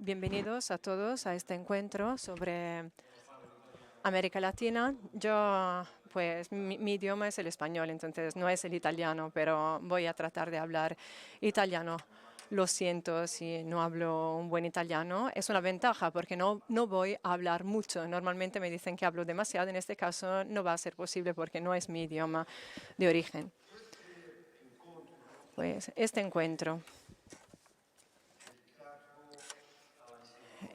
Bienvenidos a todos a este encuentro sobre América Latina. Pues, mi idioma es el español, entonces no es el italiano, pero voy a tratar de hablar italiano. Lo siento si no hablo un buen italiano. Es una ventaja porque no voy a hablar mucho. Normalmente me dicen que hablo demasiado. En este caso no va a ser posible porque no es mi idioma de origen. Pues este encuentro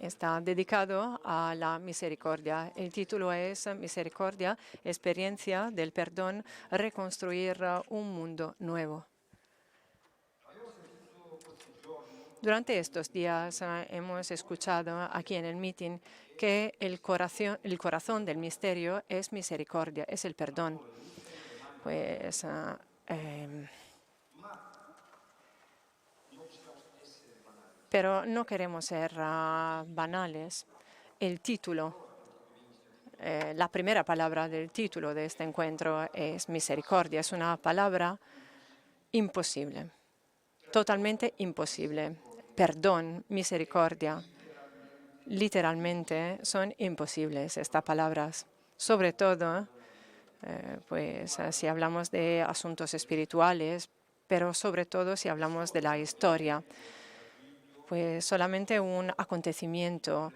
está dedicado a la misericordia. El título es Misericordia, experiencia del perdón, reconstruir un mundo nuevo. Durante estos días hemos escuchado aquí en el meeting que el corazón del misterio es misericordia, es el perdón. Pues pero no queremos ser banales. El título, la primera palabra del título de este encuentro es misericordia. Es una palabra imposible, totalmente imposible. Perdón, misericordia, literalmente son imposibles estas palabras. Sobre todo, pues si hablamos de asuntos espirituales, pero sobre todo si hablamos de la historia. Pues solamente un acontecimiento,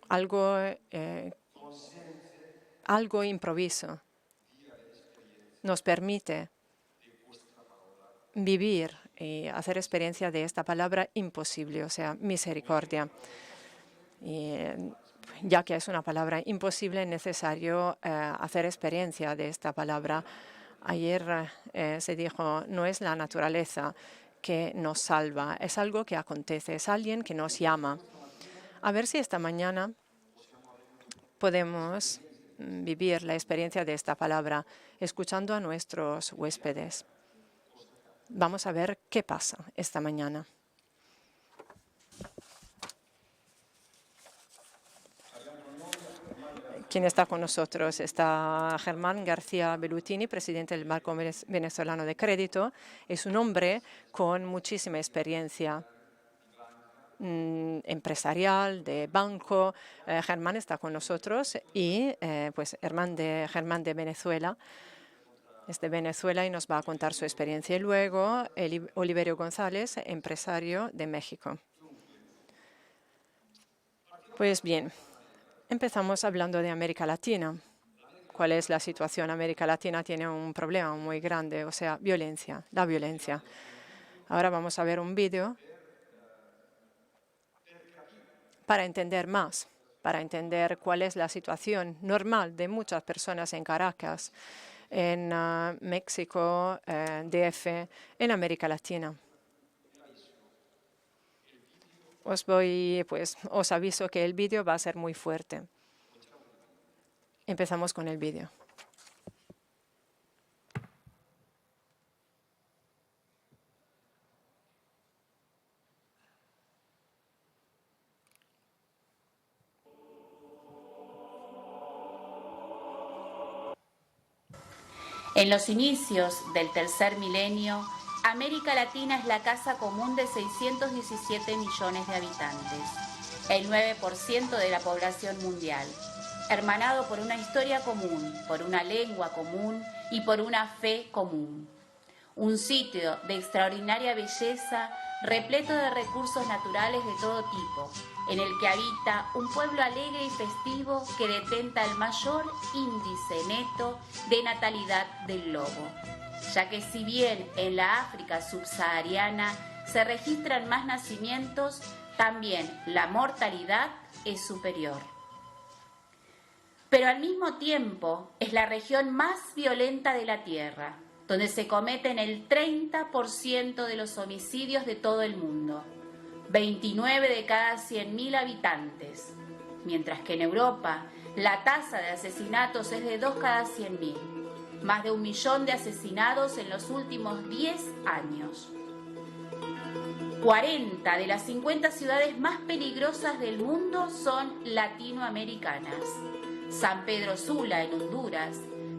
algo improviso, nos permite vivir y hacer experiencia de esta palabra imposible, o sea, misericordia. Y ya que es una palabra imposible, es necesario hacer experiencia de esta palabra. Ayer se dijo, no es la naturaleza que nos salva, es algo que acontece, es alguien que nos llama. A ver si esta mañana podemos vivir la experiencia de esta palabra escuchando a nuestros huéspedes. Vamos a ver qué pasa esta mañana. ¿Quién está con nosotros? Está Germán García Bellutini, presidente del Banco Venezolano de Crédito. Es un hombre con muchísima experiencia empresarial, de banco. Germán está con nosotros y pues Germán de Venezuela. Es de Venezuela y nos va a contar su experiencia. Y luego Oliverio González, empresario de México. Pues bien, empezamos hablando de América Latina. ¿Cuál es la situación? América Latina tiene un problema muy grande, o sea, violencia, la violencia. Ahora vamos a ver un vídeo para entender más, para entender cuál es la situación normal de muchas personas en Caracas, en México, DF, en América Latina. Os aviso que el vídeo va a ser muy fuerte. Empezamos con el vídeo. En los inicios del tercer milenio, América Latina es la casa común de 617 millones de habitantes, el 9% de la población mundial, hermanado por una historia común, por una lengua común y por una fe común. Un sitio de extraordinaria belleza, repleto de recursos naturales de todo tipo, en el que habita un pueblo alegre y festivo que detenta el mayor índice neto de natalidad del lobo, ya que si bien en la África subsahariana se registran más nacimientos, también la mortalidad es superior. Pero al mismo tiempo es la región más violenta de la Tierra, donde se cometen el 30% de los homicidios de todo el mundo, 29 de cada 100.000 habitantes, mientras que en Europa la tasa de asesinatos es de 2 cada 100.000, más de 1 millón de asesinados en los últimos 10 años. 40 de las 50 ciudades más peligrosas del mundo son latinoamericanas. San Pedro Sula en Honduras,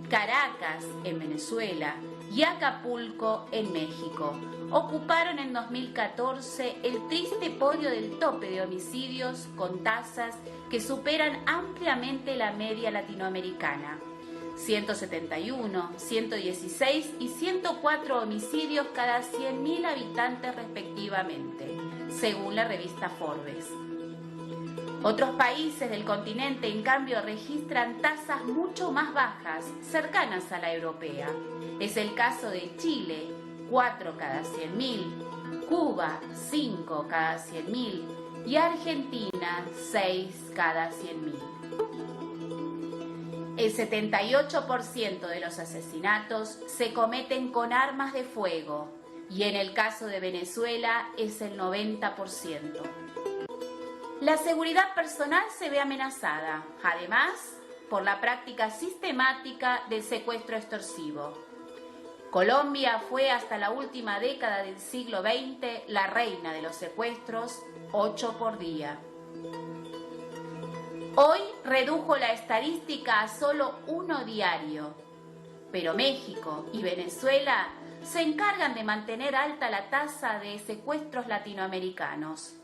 Caracas en Venezuela y Acapulco, en México, ocuparon en 2014 el triste podio del tope de homicidios con tasas que superan ampliamente la media latinoamericana. 171, 116 y 104 homicidios cada 100.000 habitantes respectivamente, según la revista Forbes. Otros países del continente, en cambio, registran tasas mucho más bajas, cercanas a la europea. Es el caso de Chile, 4 cada 100.000, Cuba, 5 cada 100.000 y Argentina, 6 cada 100.000. El 78% de los asesinatos se cometen con armas de fuego y en el caso de Venezuela es el 90%. La seguridad personal se ve amenazada, además, por la práctica sistemática del secuestro extorsivo. Colombia fue hasta la última década del siglo XX la reina de los secuestros, 8 por día. Hoy redujo la estadística a solo 1 diario, pero México y Venezuela se encargan de mantener alta la tasa de secuestros latinoamericanos.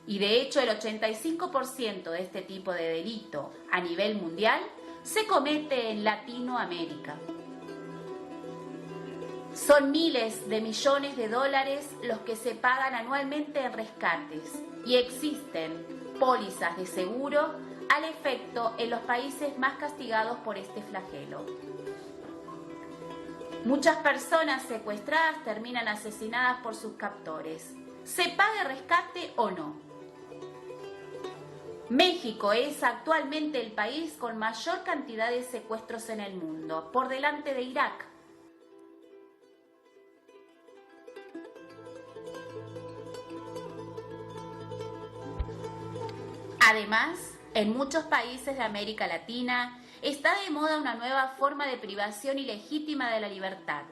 Y de hecho el 85% de este tipo de delito a nivel mundial se comete en Latinoamérica. Son miles de millones de dólares los que se pagan anualmente en rescates y existen pólizas de seguro al efecto en los países más castigados por este flagelo. Muchas personas secuestradas terminan asesinadas por sus captores, se pague rescate o no. México es actualmente el país con mayor cantidad de secuestros en el mundo, por delante de Irak. Además, en muchos países de América Latina está de moda una nueva forma de privación ilegítima de la libertad,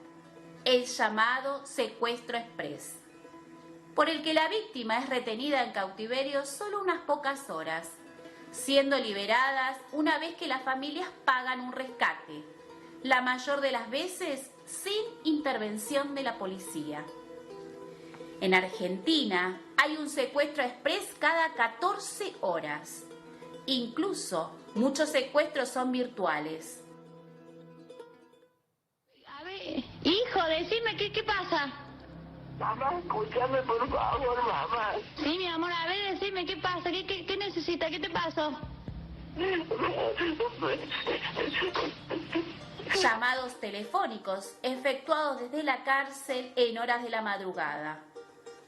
el llamado secuestro exprés, por el que la víctima es retenida en cautiverio solo unas pocas horas, siendo liberadas una vez que las familias pagan un rescate, la mayor de las veces sin intervención de la policía. En Argentina hay un secuestro exprés cada 14 horas. Incluso muchos secuestros son virtuales. A ver, hijo, decime, ¿qué pasa? Mamá, escúchame por favor, mamá. Sí, mi amor, a ver, decime, ¿qué pasa? ¿Qué necesita? ¿Qué te pasó? Llamados telefónicos efectuados desde la cárcel en horas de la madrugada,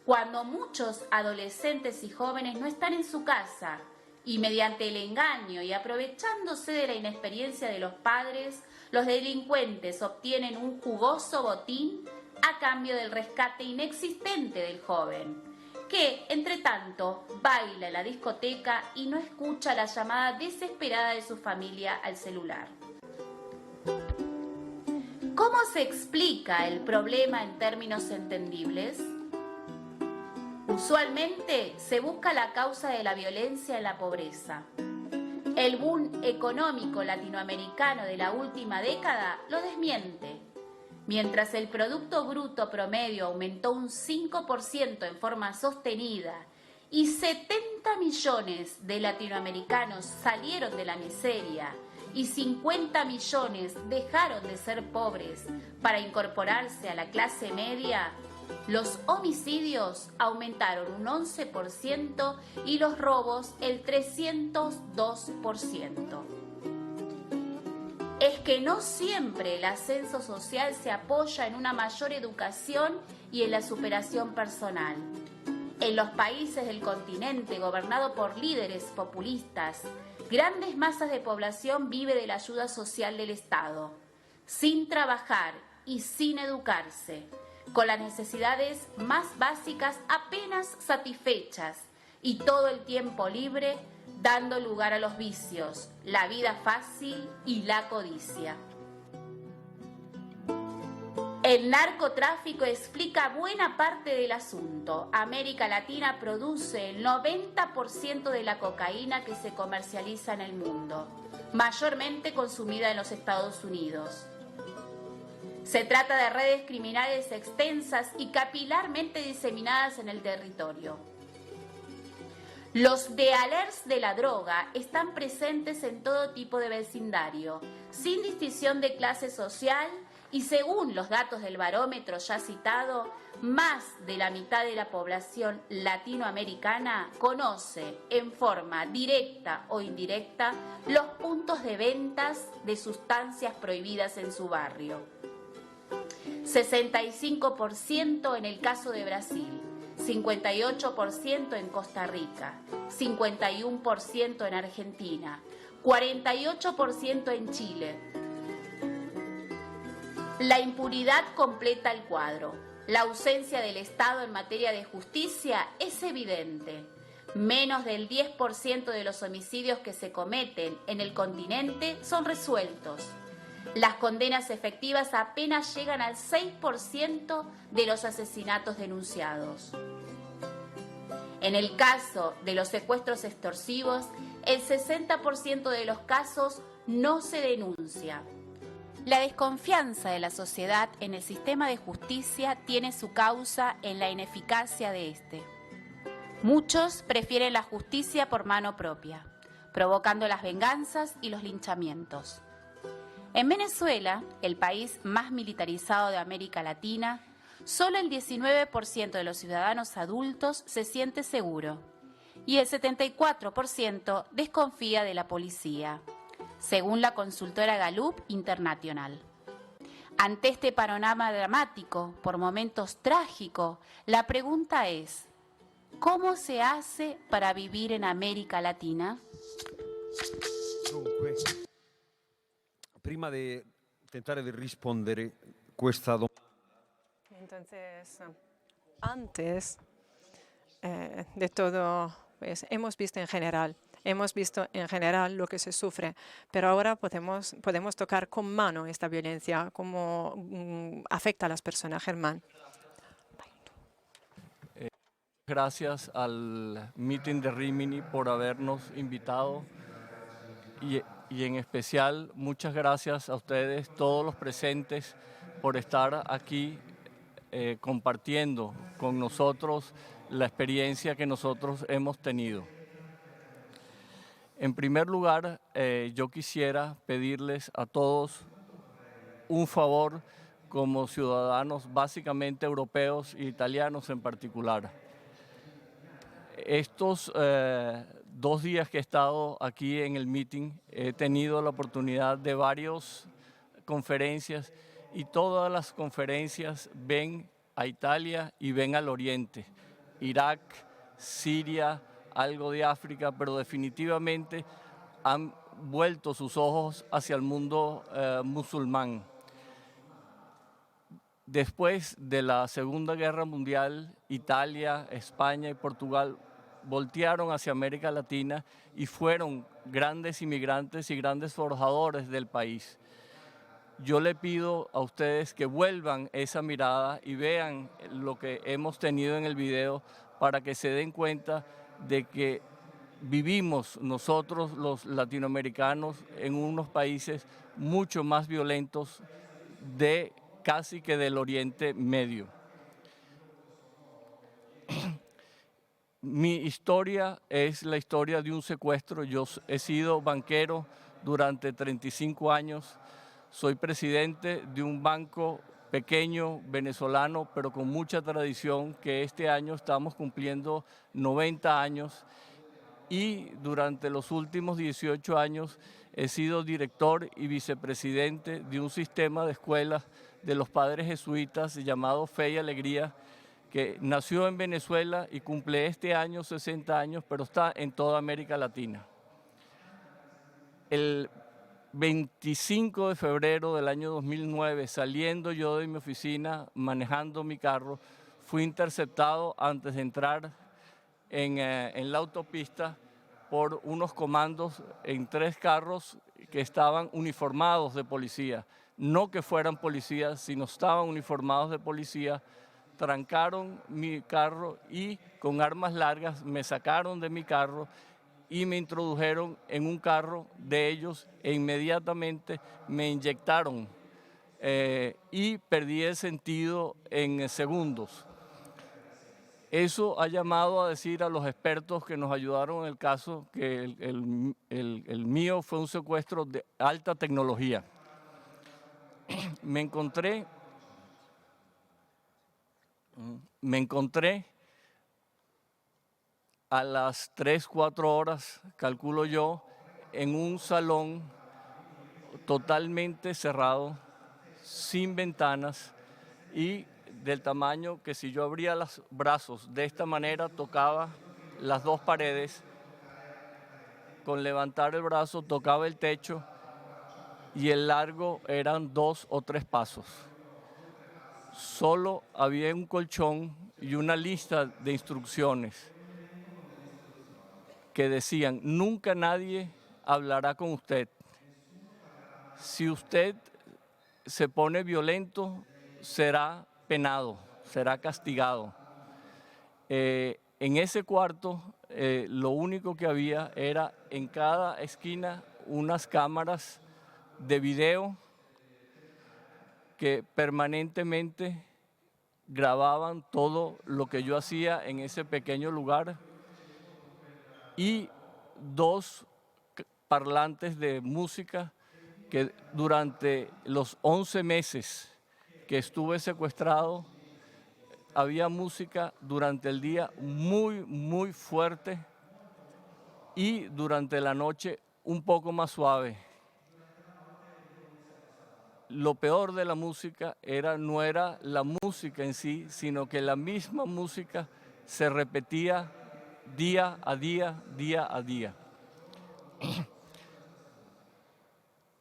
cuando muchos adolescentes y jóvenes no están en su casa y mediante el engaño y aprovechándose de la inexperiencia de los padres, los delincuentes obtienen un jugoso botín a cambio del rescate inexistente del joven, que, entre tanto, baila en la discoteca y no escucha la llamada desesperada de su familia al celular. ¿Cómo se explica el problema en términos entendibles? Usualmente se busca la causa de la violencia en la pobreza. El boom económico latinoamericano de la última década lo desmiente. Mientras el Producto Bruto promedio aumentó un 5% en forma sostenida y 70 millones de latinoamericanos salieron de la miseria y 50 millones dejaron de ser pobres para incorporarse a la clase media, los homicidios aumentaron un 11% y los robos el 302%. Es que no siempre el ascenso social se apoya en una mayor educación y en la superación personal. En los países del continente gobernado por líderes populistas, grandes masas de población vive de la ayuda social del Estado, sin trabajar y sin educarse, con las necesidades más básicas apenas satisfechas y todo el tiempo libre dando lugar a los vicios, la vida fácil y la codicia. El narcotráfico explica buena parte del asunto. América Latina produce el 90% de la cocaína que se comercializa en el mundo, mayormente consumida en los Estados Unidos. Se trata de redes criminales extensas y capilarmente diseminadas en el territorio. Los dealers de la droga están presentes en todo tipo de vecindario, sin distinción de clase social y según los datos del barómetro ya citado, más de la mitad de la población latinoamericana conoce en forma directa o indirecta los puntos de ventas de sustancias prohibidas en su barrio. 65% en el caso de Brasil, 58% en Costa Rica, 51% en Argentina, 48% en Chile. La impunidad completa el cuadro. La ausencia del Estado en materia de justicia es evidente. Menos del 10% de los homicidios que se cometen en el continente son resueltos. Las condenas efectivas apenas llegan al 6% de los asesinatos denunciados. En el caso de los secuestros extorsivos, el 60% de los casos no se denuncia. La desconfianza de la sociedad en el sistema de justicia tiene su causa en la ineficacia de este. Muchos prefieren la justicia por mano propia, provocando las venganzas y los linchamientos. En Venezuela, el país más militarizado de América Latina, solo el 19% de los ciudadanos adultos se siente seguro y el 74% desconfía de la policía, según la consultora Gallup Internacional. Ante este panorama dramático, por momentos trágico, la pregunta es, ¿cómo se hace para vivir en América Latina? Dunque, prima di tentare di rispondere questa domanda. Entonces, antes de todo, pues, hemos visto en general lo que se sufre, pero ahora podemos tocar con mano esta violencia, cómo afecta a las personas. Germán. Gracias al meeting de Rimini por habernos invitado y en especial muchas gracias a ustedes, todos los presentes, por estar aquí compartiendo con nosotros la experiencia que nosotros hemos tenido. En primer lugar, yo quisiera pedirles a todos un favor como ciudadanos básicamente europeos e italianos en particular. Estos 2 días que he estado aquí en el meeting, he tenido la oportunidad de varias conferencias y todas las conferencias ven a Italia y ven al Oriente, Irak, Siria, algo de África, pero definitivamente han vuelto sus ojos hacia el mundo musulmán. Después de la Segunda Guerra Mundial, Italia, España y Portugal voltearon hacia América Latina y fueron grandes inmigrantes y grandes forjadores del país. Yo le pido a ustedes que vuelvan esa mirada y vean lo que hemos tenido en el video para que se den cuenta de que vivimos nosotros los latinoamericanos en unos países mucho más violentos casi que del Oriente Medio. Mi historia es la historia de un secuestro. Yo he sido banquero durante 35 años. Soy presidente de un banco pequeño venezolano, pero con mucha tradición, que este año estamos cumpliendo 90 años. Y durante los últimos 18 años he sido director y vicepresidente de un sistema de escuelas de los padres jesuitas llamado Fe y Alegría, que nació en Venezuela y cumple este año 60 años, pero está en toda América Latina. El 25 de febrero del año 2009, saliendo yo de mi oficina, manejando mi carro, fui interceptado antes de entrar en la autopista por unos comandos en 3 carros que estaban uniformados de policía. No que fueran policías, sino estaban uniformados de policía. Trancaron mi carro y con armas largas me sacaron de mi carro y me introdujeron en un carro de ellos e inmediatamente me inyectaron y perdí el sentido en segundos. Eso ha llamado a decir a los expertos que nos ayudaron en el caso que el mío fue un secuestro de alta tecnología. Me encontré a las 3, 4 horas, calculo yo, en un salón totalmente cerrado, sin ventanas y del tamaño que si yo abría los brazos de esta manera tocaba las 2 paredes, con levantar el brazo tocaba el techo y el largo eran 2 o 3 pasos. Solo había un colchón y una lista de instrucciones que decían: nunca nadie hablará con usted. Si usted se pone violento, será penado, será castigado. En ese cuarto, lo único que había era en cada esquina unas cámaras de video que permanentemente grababan todo lo que yo hacía en ese pequeño lugar y 2 parlantes de música que durante los 11 meses que estuve secuestrado había música durante el día muy, muy fuerte y durante la noche un poco más suave. Lo peor de la música no era la música en sí, sino que la misma música se repetía día a día, día a día.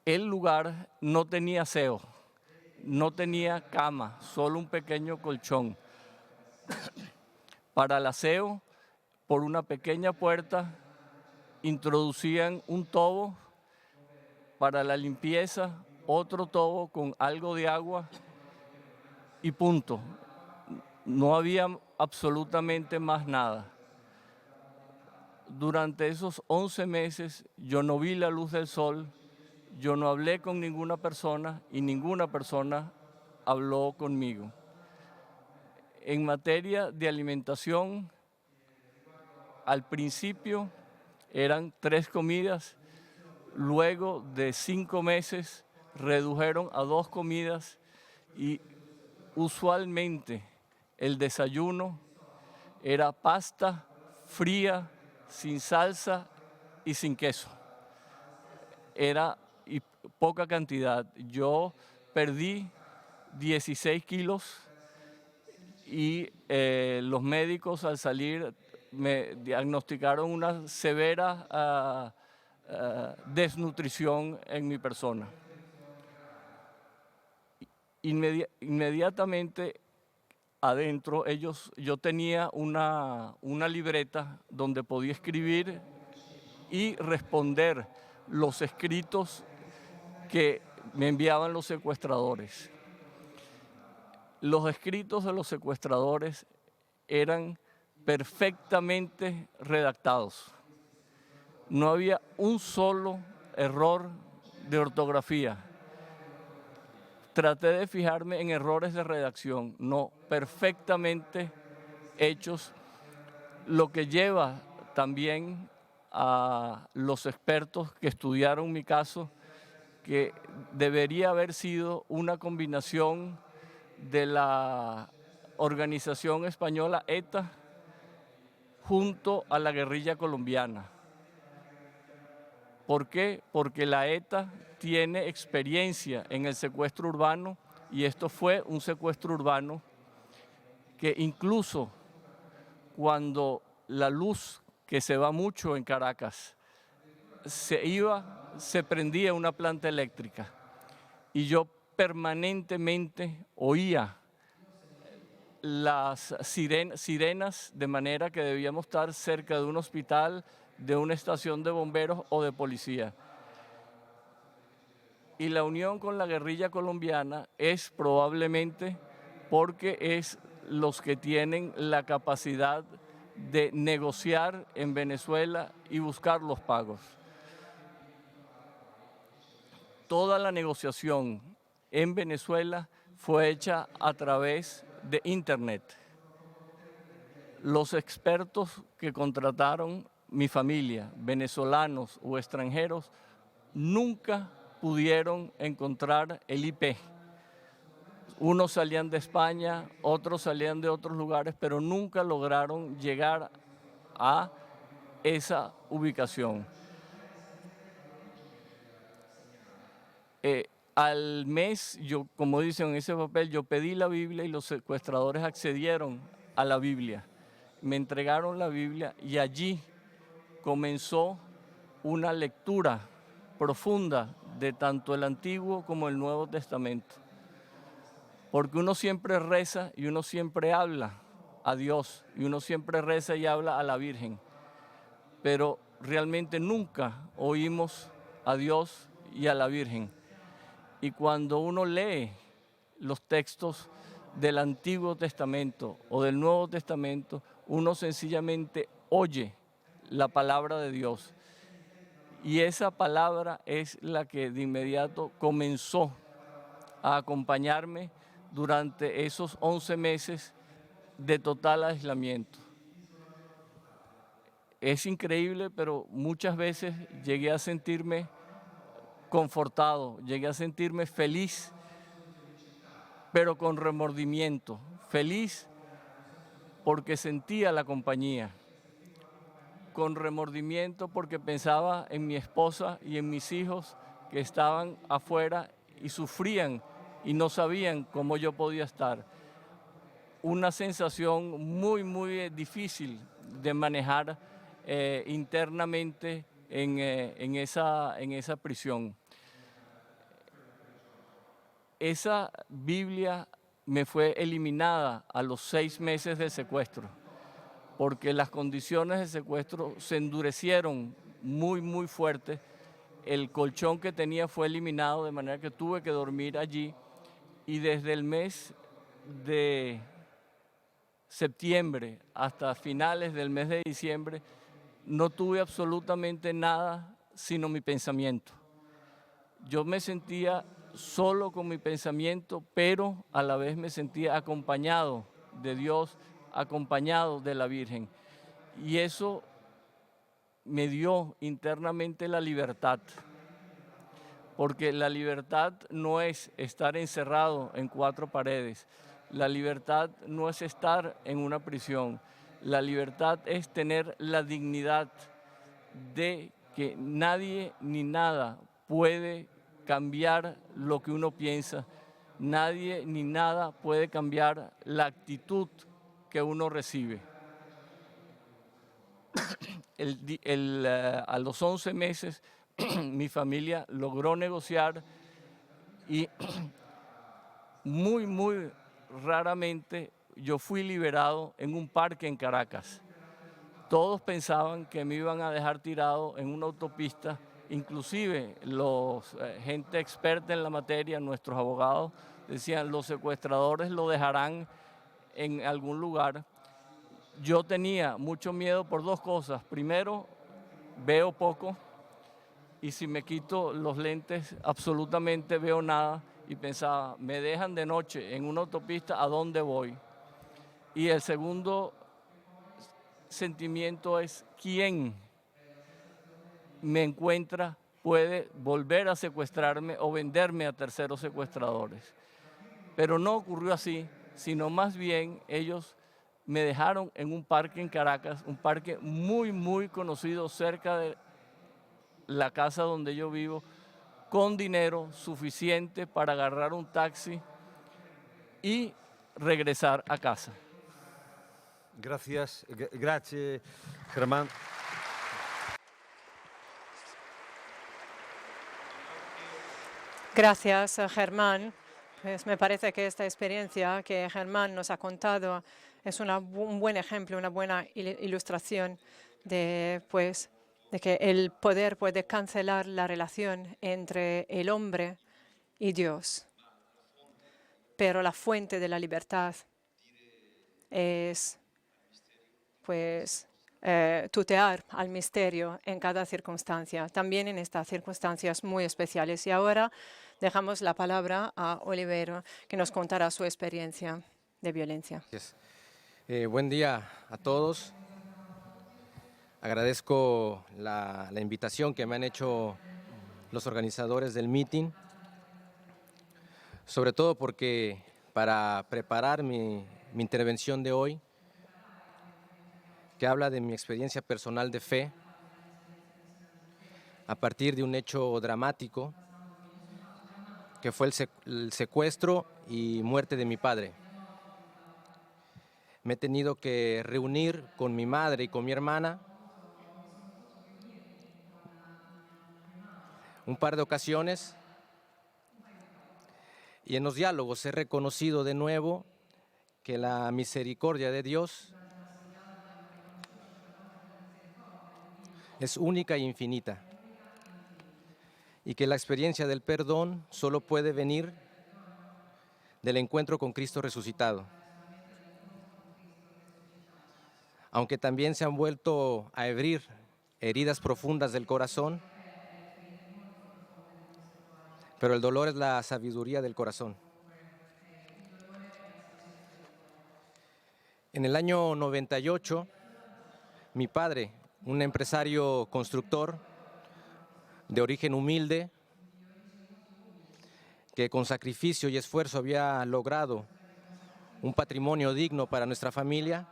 El lugar no tenía aseo, no tenía cama, solo un pequeño colchón. Para el aseo, por una pequeña puerta, introducían un tobo. Para la limpieza, otro tobo con algo de agua y punto. No había absolutamente más nada. Durante esos 11 meses yo no vi la luz del sol, yo no hablé con ninguna persona y ninguna persona habló conmigo. En materia de alimentación, al principio eran 3 comidas, luego de 5 meses redujeron a 2 comidas y usualmente el desayuno era pasta fría, sin salsa y sin queso. Era poca cantidad. Yo perdí 16 kilos y los médicos al salir me diagnosticaron una severa desnutrición en mi persona. Inmediatamente adentro yo tenía una libreta donde podía escribir y responder los escritos que me enviaban los secuestradores. Los escritos de los secuestradores eran perfectamente redactados. No había un solo error de ortografía. Traté de fijarme en errores de redacción, no, perfectamente hechos, lo que lleva también a los expertos que estudiaron mi caso que debería haber sido una combinación de la organización española ETA junto a la guerrilla colombiana. ¿Por qué? Porque la ETA tiene experiencia en el secuestro urbano y esto fue un secuestro urbano que incluso cuando la luz, que se va mucho en Caracas, se prendía una planta eléctrica y yo permanentemente oía las sirenas, de manera que debíamos estar cerca de un hospital, de una estación de bomberos o de policía. Y la unión con la guerrilla colombiana es probablemente porque es los que tienen la capacidad de negociar en Venezuela y buscar los pagos. Toda la negociación en Venezuela fue hecha a través de Internet. Los expertos que contrataron mi familia, venezolanos o extranjeros, nunca pudieron encontrar el IP. Unos salían de España, otros salían de otros lugares, pero nunca lograron llegar a esa ubicación. Al mes, yo, como dicen en ese papel, yo pedí la Biblia y los secuestradores accedieron a la Biblia. Me entregaron la Biblia y allí comenzó una lectura profunda de tanto el Antiguo como el Nuevo Testamento. Porque uno siempre reza y uno siempre habla a Dios y uno siempre reza y habla a la Virgen. Pero realmente nunca oímos a Dios y a la Virgen. Y cuando uno lee los textos del Antiguo Testamento o del Nuevo Testamento, uno sencillamente oye la palabra de Dios. Y esa palabra es la que de inmediato comenzó a acompañarme durante esos 11 meses de total aislamiento. Es increíble, pero muchas veces llegué a sentirme confortado, llegué a sentirme feliz, pero con remordimiento. Feliz porque sentía la compañía, con remordimiento porque pensaba en mi esposa y en mis hijos que estaban afuera y sufrían y no sabían cómo yo podía estar. Una sensación muy, muy difícil de manejar internamente en esa prisión. Esa Biblia me fue eliminada a los 6 meses del secuestro, porque las condiciones de secuestro se endurecieron muy, muy fuerte. El colchón que tenía fue eliminado, de manera que tuve que dormir allí. Y desde el mes de septiembre hasta finales del mes de diciembre, no tuve absolutamente nada sino mi pensamiento. Yo me sentía solo con mi pensamiento, pero a la vez me sentía acompañado de Dios, acompañado de la Virgen. Y eso me dio internamente la libertad, porque la libertad no es estar encerrado en 4 paredes, la libertad no es estar en una prisión, la libertad es tener la dignidad de que nadie ni nada puede cambiar lo que uno piensa, nadie ni nada puede cambiar la actitud que uno recibe. A los 11 meses mi familia logró negociar y muy, muy raramente yo fui liberado en un parque en Caracas. Todos pensaban que me iban a dejar tirado en una autopista, inclusive gente experta en la materia, nuestros abogados, decían los secuestradores lo dejarán en algún lugar. Yo tenía mucho miedo por 2 cosas. Primero, veo poco y si me quito los lentes absolutamente veo nada y pensaba, me dejan de noche en una autopista, ¿a dónde voy? Y el segundo sentimiento es, ¿quién me encuentra puede volver a secuestrarme o venderme a terceros secuestradores? Pero no ocurrió así, sino más bien ellos me dejaron en un parque en Caracas, un parque muy, muy conocido cerca de la casa donde yo vivo, con dinero suficiente para agarrar un taxi y regresar a casa. Gracias, grazie Germán. Gracias, Germán. Pues me parece que esta experiencia que Germán nos ha contado es un buen ejemplo, una buena ilustración de que el poder puede cancelar la relación entre el hombre y Dios. Pero la fuente de la libertad es tutear al misterio en cada circunstancia, también en estas circunstancias muy especiales. Y ahora dejamos la palabra a Olivero, que nos contará su experiencia de violencia. Buen día a todos. Agradezco la invitación que me han hecho los organizadores del meeting, sobre todo porque para preparar mi intervención de hoy, que habla de mi experiencia personal de fe, a partir de un hecho dramático, que fue el secuestro y muerte de mi padre. Me he tenido que reunir con mi madre y con mi hermana un par de ocasiones, y en los diálogos he reconocido de nuevo que la misericordia de Dios es única e infinita, y que la experiencia del perdón solo puede venir del encuentro con Cristo resucitado. Aunque también se han vuelto a abrir heridas profundas del corazón, pero el dolor es la sabiduría del corazón. En el año 98, mi padre, un empresario constructor de origen humilde, que con sacrificio y esfuerzo había logrado un patrimonio digno para nuestra familia,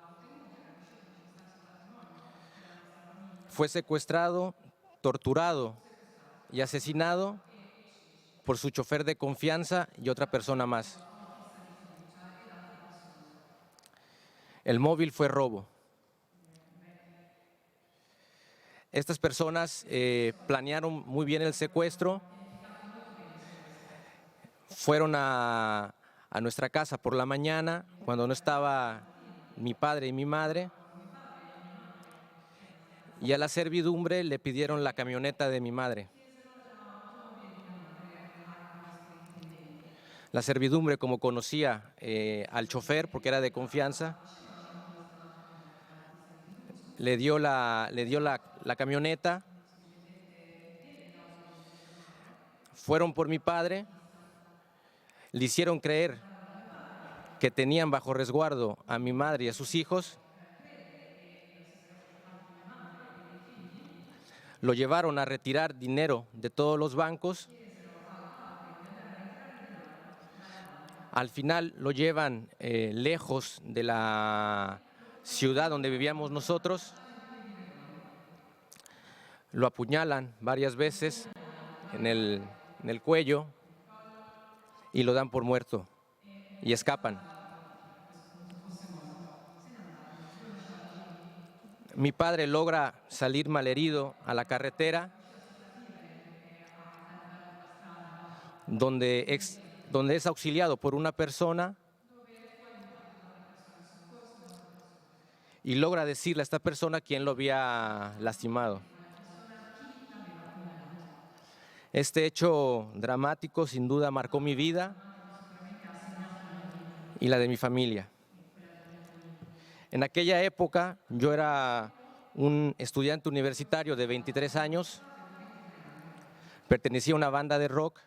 fue secuestrado, torturado y asesinado por su chofer de confianza y otra persona más. El móvil fue robo. Estas personas planearon muy bien el secuestro, fueron a nuestra casa por la mañana, cuando no estaba mi padre y mi madre, y a la servidumbre le pidieron la camioneta de mi madre. La servidumbre, como conocía al chofer, porque era de confianza, le dio la camioneta. Fueron por mi padre, le hicieron creer que tenían bajo resguardo a mi madre y a sus hijos. Lo llevaron a retirar dinero de todos los bancos. Al final lo llevan lejos de la ciudad donde vivíamos nosotros. Lo apuñalan varias veces en el cuello y lo dan por muerto y escapan. Mi padre logra salir malherido a la carretera, donde es auxiliado por una persona y logra decirle a esta persona quién lo había lastimado. Este hecho dramático sin duda marcó mi vida y la de mi familia. En aquella época yo era un estudiante universitario de 23 años, pertenecía a una banda de rock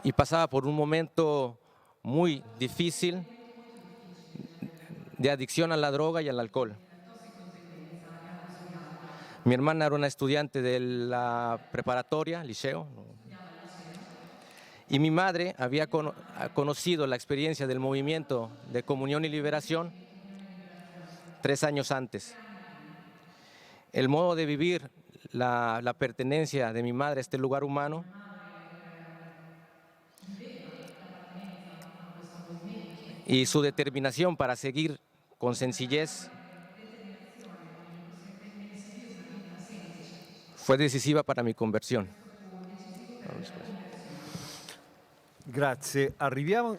y pasaba por un momento muy difícil de adicción a la droga y al alcohol. Mi hermana era una estudiante de la preparatoria, liceo, y mi madre había conocido la experiencia del movimiento de Comunión y Liberación 3 años antes. El modo de vivir la pertenencia de mi madre a este lugar humano y su determinación para seguir con sencillez fue decisiva para mi conversión. Grazie. Arriviamo.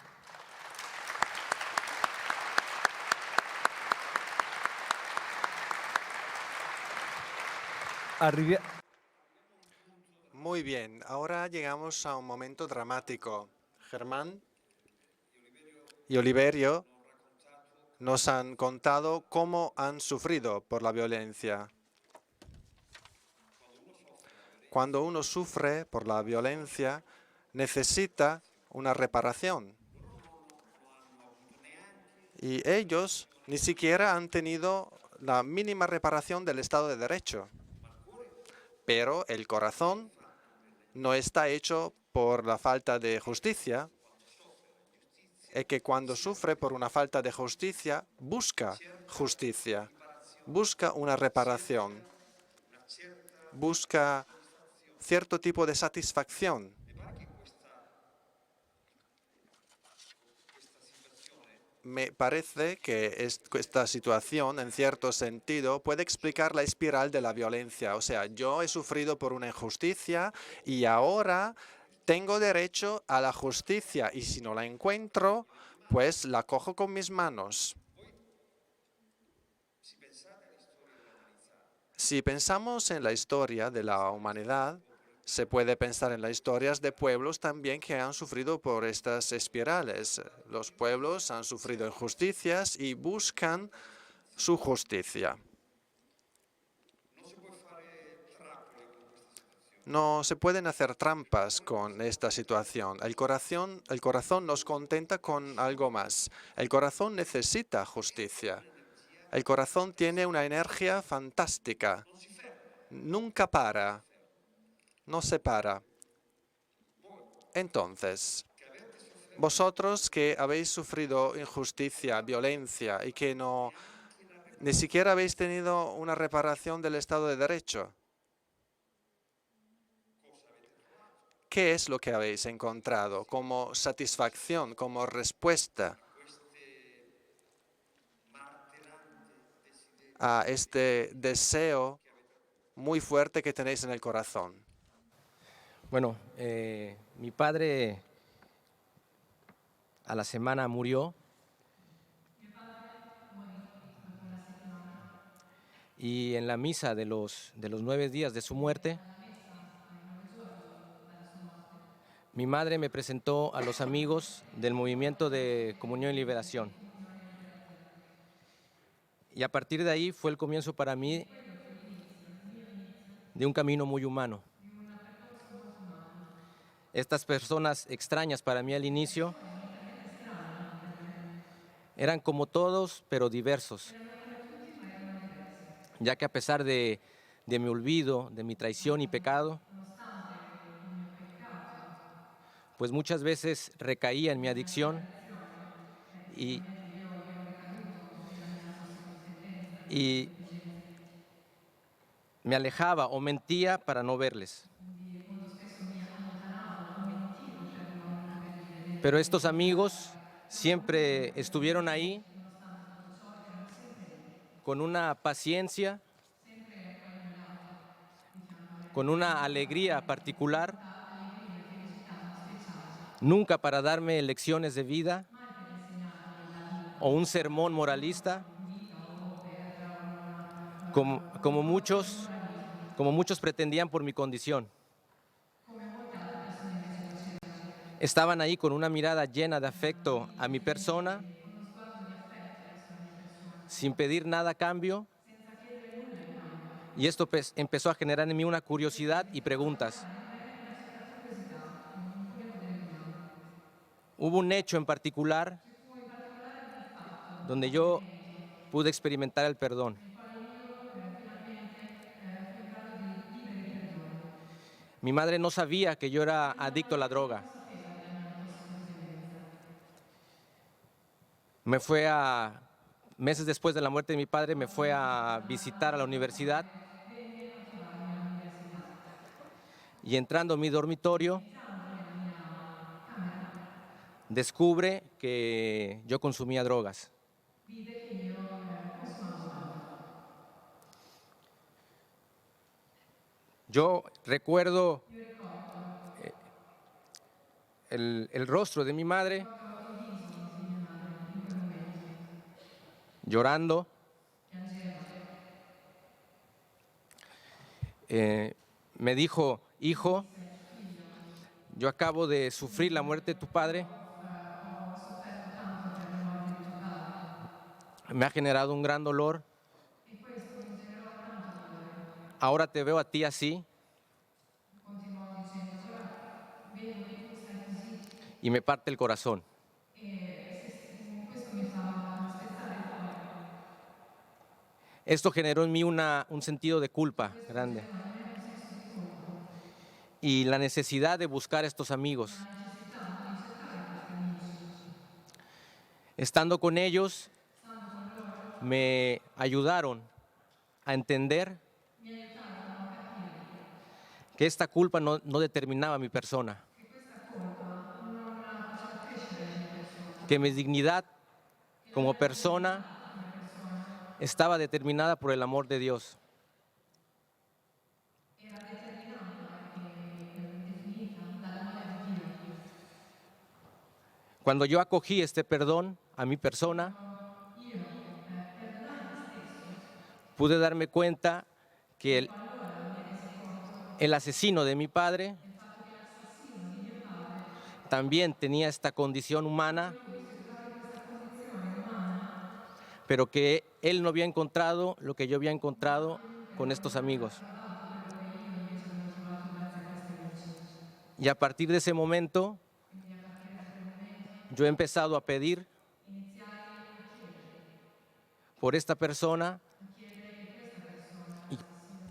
Muy bien, ahora llegamos a un momento dramático. Germán y Oliverio nos han contado cómo han sufrido por la violencia. Cuando uno sufre por la violencia, necesita una reparación. Y ellos ni siquiera han tenido la mínima reparación del Estado de Derecho. Pero el corazón no está hecho por la falta de justicia. Es que cuando sufre por una falta de justicia, busca justicia, busca una reparación, busca cierto tipo de satisfacción. Me parece que esta situación, en cierto sentido, puede explicar la espiral de la violencia. O sea, yo he sufrido por una injusticia y ahora tengo derecho a la justicia y si no la encuentro, pues la cojo con mis manos. Si pensamos en la historia de la humanidad, se puede pensar en las historias de pueblos también que han sufrido por estas espirales. Los pueblos han sufrido injusticias y buscan su justicia. No se pueden hacer trampas con esta situación. El corazón nos contenta con algo más. El corazón necesita justicia. El corazón tiene una energía fantástica. Nunca para. No se para. Entonces, vosotros que habéis sufrido injusticia, violencia y que ni siquiera habéis tenido una reparación del Estado de Derecho, ¿qué es lo que habéis encontrado como satisfacción, como respuesta a este deseo muy fuerte que tenéis en el corazón? Bueno, mi padre a la semana murió y en la misa de los 9 días de su muerte, mi madre me presentó a los amigos del Movimiento de Comunión y Liberación. Y a partir de ahí fue el comienzo para mí de un camino muy humano. Estas personas extrañas para mí al inicio eran como todos, pero diversos, ya que a pesar de mi olvido, de mi traición y pecado, pues muchas veces recaía en mi adicción y me alejaba o mentía para no verles. Pero estos amigos siempre estuvieron ahí con una paciencia, con una alegría particular, nunca para darme lecciones de vida o un sermón moralista, como muchos pretendían por mi condición. Estaban ahí con una mirada llena de afecto a mi persona, sin pedir nada a cambio, y esto empezó a generar en mí una curiosidad y preguntas. Hubo un hecho en particular donde yo pude experimentar el perdón. Mi madre no sabía que yo era adicto a la droga. Meses después de la muerte de mi padre, me fue a visitar a la universidad. Y entrando a mi dormitorio, descubre que yo consumía drogas. Yo recuerdo el rostro de mi madre llorando. Me dijo: hijo, yo acabo de sufrir la muerte de tu padre. Me ha generado un gran dolor. Ahora te veo a ti así. y me parte el corazón. Esto generó en mí un sentido de culpa grande y la necesidad de buscar a estos amigos. Estando con ellos, me ayudaron a entender que esta culpa no determinaba mi persona, que mi dignidad como persona estaba determinada por el amor de Dios. Cuando yo acogí este perdón a mi persona, pude darme cuenta que el asesino de mi padre también tenía esta condición humana, pero que él no había encontrado lo que yo había encontrado con estos amigos. Y a partir de ese momento, yo he empezado a pedir por esta persona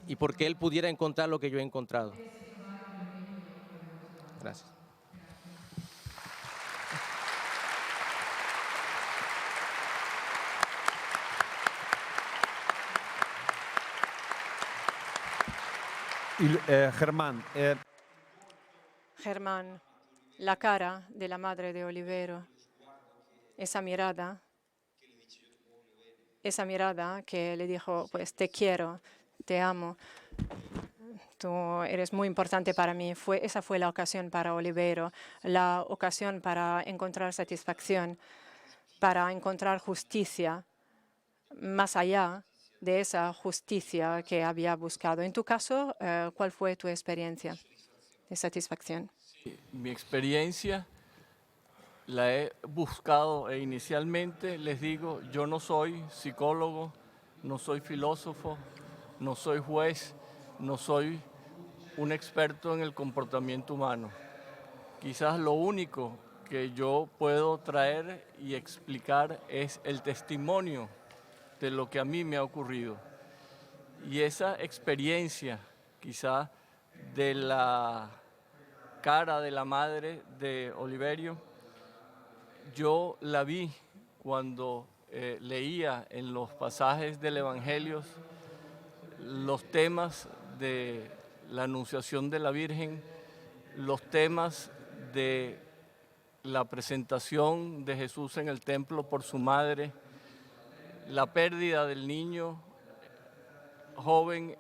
y porque él pudiera encontrar lo que yo he encontrado. Gracias. Germán. Germán, la cara de la madre de Olivero, esa mirada que le dijo, pues te quiero, te amo, tú eres muy importante para mí. Esa fue la ocasión para Olivero, la ocasión para encontrar satisfacción, para encontrar justicia, más allá de esa justicia que había buscado. En tu caso, ¿cuál fue tu experiencia de satisfacción? Mi experiencia la he buscado e inicialmente les digo, yo no soy psicólogo, no soy filósofo, no soy juez, no soy un experto en el comportamiento humano. Quizás lo único que yo puedo traer y explicar es el testimonio de lo que a mí me ha ocurrido. Y esa experiencia, quizás de la cara de la madre de Oliverio, yo la vi cuando leía en los pasajes del Evangelio los temas de la Anunciación de la Virgen, los temas de la presentación de Jesús en el templo por su madre, la pérdida del niño joven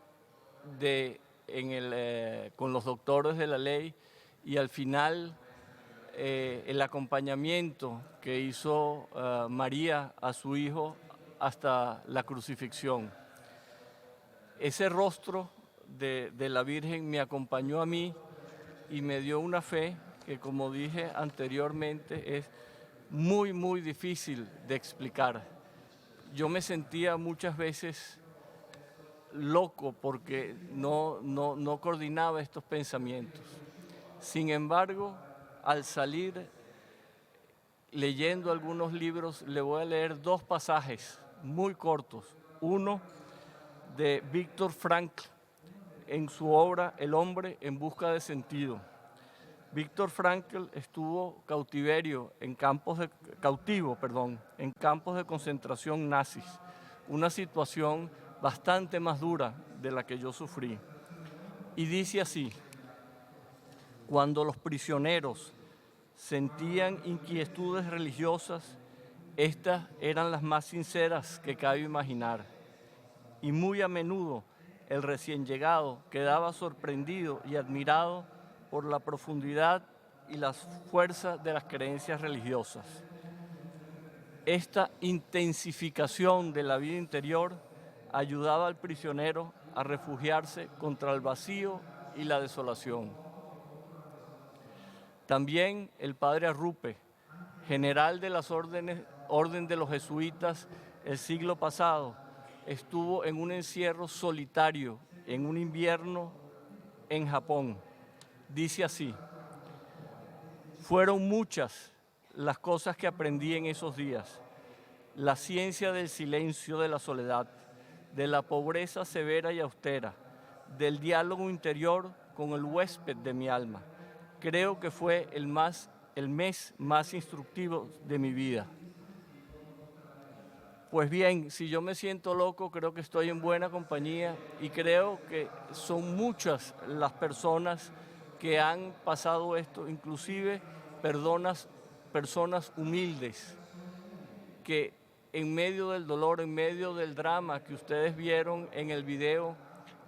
con los doctores de la ley y al final el acompañamiento que hizo María a su hijo hasta la crucifixión. Ese rostro de la Virgen me acompañó a mí y me dio una fe que, como dije anteriormente, es muy, muy difícil de explicar. Yo me sentía muchas veces loco porque no coordinaba estos pensamientos. Sin embargo, al salir leyendo algunos libros, le voy a leer dos pasajes muy cortos. Uno de Viktor Frankl en su obra El hombre en busca de sentido. Viktor Frankl estuvo cautivo en campos de concentración nazis, una situación bastante más dura de la que yo sufrí. Y dice así: cuando los prisioneros sentían inquietudes religiosas, estas eran las más sinceras que cabe imaginar. Y muy a menudo el recién llegado quedaba sorprendido y admirado por la profundidad y la fuerza de las creencias religiosas. Esta intensificación de la vida interior ayudaba al prisionero a refugiarse contra el vacío y la desolación. También el padre Arrupe, general de las orden de los jesuitas el siglo pasado, estuvo en un encierro solitario en un invierno en Japón. Dice así: Fueron muchas las cosas que aprendí en esos días. La ciencia del silencio, de la soledad, de la pobreza severa y austera, del diálogo interior con el huésped de mi alma. Creo que fue el mes más instructivo de mi vida. Pues bien, si yo me siento loco, creo que estoy en buena compañía y creo que son muchas las personas que han pasado esto, inclusive personas humildes, que en medio del dolor, en medio del drama que ustedes vieron en el video,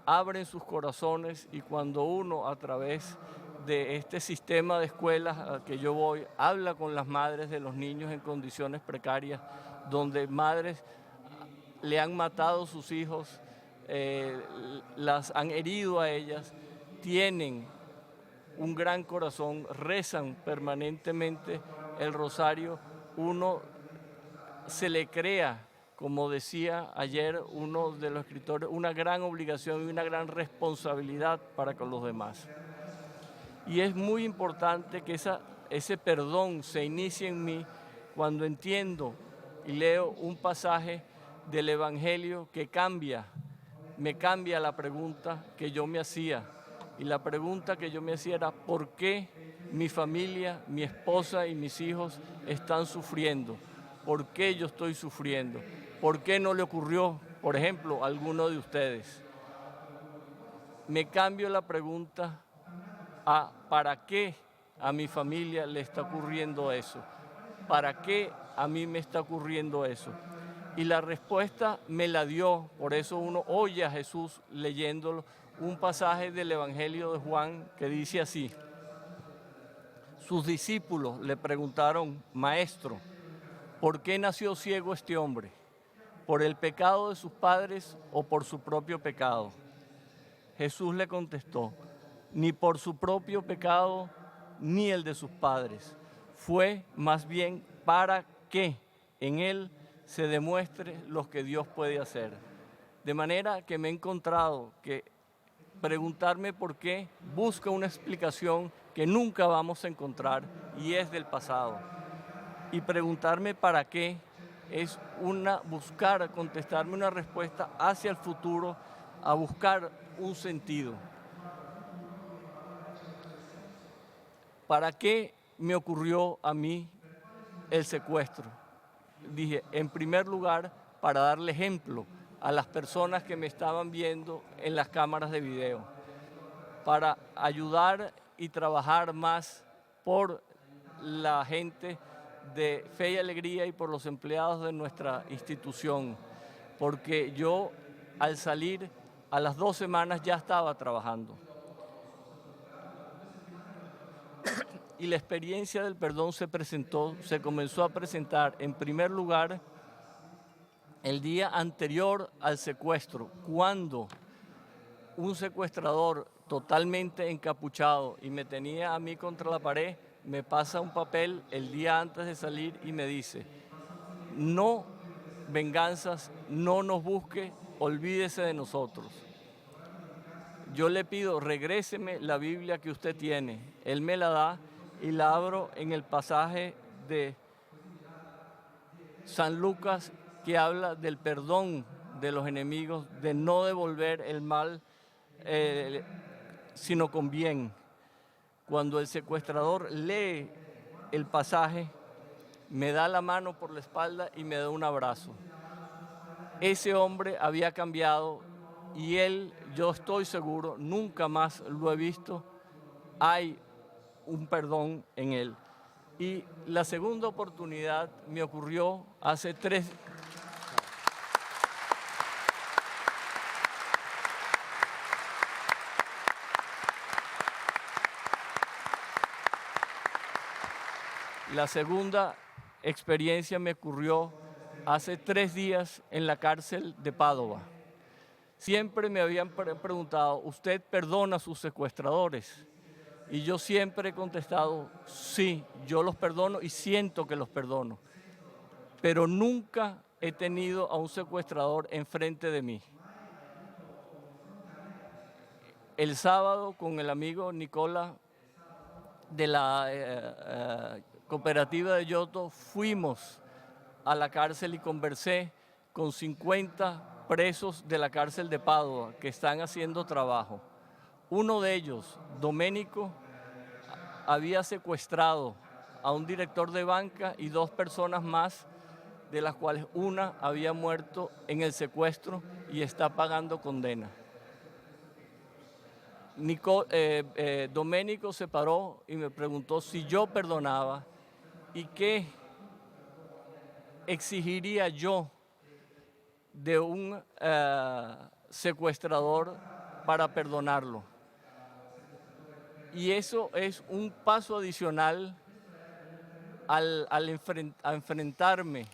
abren sus corazones, y cuando uno, a través de este sistema de escuelas al que yo voy, habla con las madres de los niños en condiciones precarias, donde madres le han matado sus hijos, las han herido a ellas, tienen un gran corazón, rezan permanentemente el rosario, uno se le crea, como decía ayer uno de los escritores, una gran obligación y una gran responsabilidad para con los demás. Y es muy importante que ese perdón se inicie en mí cuando entiendo y leo un pasaje del Evangelio que me cambia la pregunta que yo me hacía. Y la pregunta que yo me hacía era: ¿por qué mi familia, mi esposa y mis hijos están sufriendo? ¿Por qué yo estoy sufriendo? ¿Por qué no le ocurrió, por ejemplo, a alguno de ustedes? Me cambio la pregunta a ¿para qué a mi familia le está ocurriendo eso? ¿Para qué a mí me está ocurriendo eso? Y la respuesta me la dio, por eso uno oye a Jesús leyéndolo, un pasaje del Evangelio de Juan que dice así: sus discípulos le preguntaron: Maestro, ¿por qué nació ciego este hombre? ¿Por el pecado de sus padres o por su propio pecado? Jesús le contestó: ni por su propio pecado ni el de sus padres. Fue más bien para que en él se demuestre lo que Dios puede hacer. De manera que me he encontrado que preguntarme por qué busca una explicación que nunca vamos a encontrar y es del pasado. Y preguntarme para qué es contestarme una respuesta hacia el futuro, a buscar un sentido. ¿Para qué me ocurrió a mí el secuestro? Dije, en primer lugar, para darle ejemplo a las personas que me estaban viendo en las cámaras de video, para ayudar y trabajar más por la gente de Fe y Alegría y por los empleados de nuestra institución, porque yo al salir a las 2 semanas ya estaba trabajando. Y la experiencia del perdón se comenzó a presentar en primer lugar el día anterior al secuestro, cuando un secuestrador totalmente encapuchado y me tenía a mí contra la pared, me pasa un papel el día antes de salir y me dice: no venganzas, no nos busque, olvídese de nosotros. Yo le pido, regréseme la Biblia que usted tiene. Él me la da y la abro en el pasaje de San Lucas que habla del perdón de los enemigos, de no devolver el mal, sino con bien. Cuando el secuestrador lee el pasaje, me da la mano por la espalda y me da un abrazo. Ese hombre había cambiado y él, yo estoy seguro, nunca más lo he visto. Hay un perdón en él. Y la segunda oportunidad me ocurrió hace 3 La segunda experiencia me ocurrió hace 3 días en la cárcel de Padova. Siempre me habían preguntado: ¿usted perdona a sus secuestradores? Y yo siempre he contestado: sí, yo los perdono y siento que los perdono. Pero nunca he tenido a un secuestrador enfrente de mí. El sábado, con el amigo Nicola de la cooperativa de Yoto fuimos a la cárcel y conversé con 50 presos de la cárcel de Padua que están haciendo trabajo. Uno de ellos, Domenico, había secuestrado a un director de banca y 2 personas más, de las cuales una había muerto en el secuestro y está pagando condena. Domenico se paró y me preguntó si yo perdonaba y qué exigiría yo de un secuestrador para perdonarlo. Y eso es un paso adicional a enfrentarme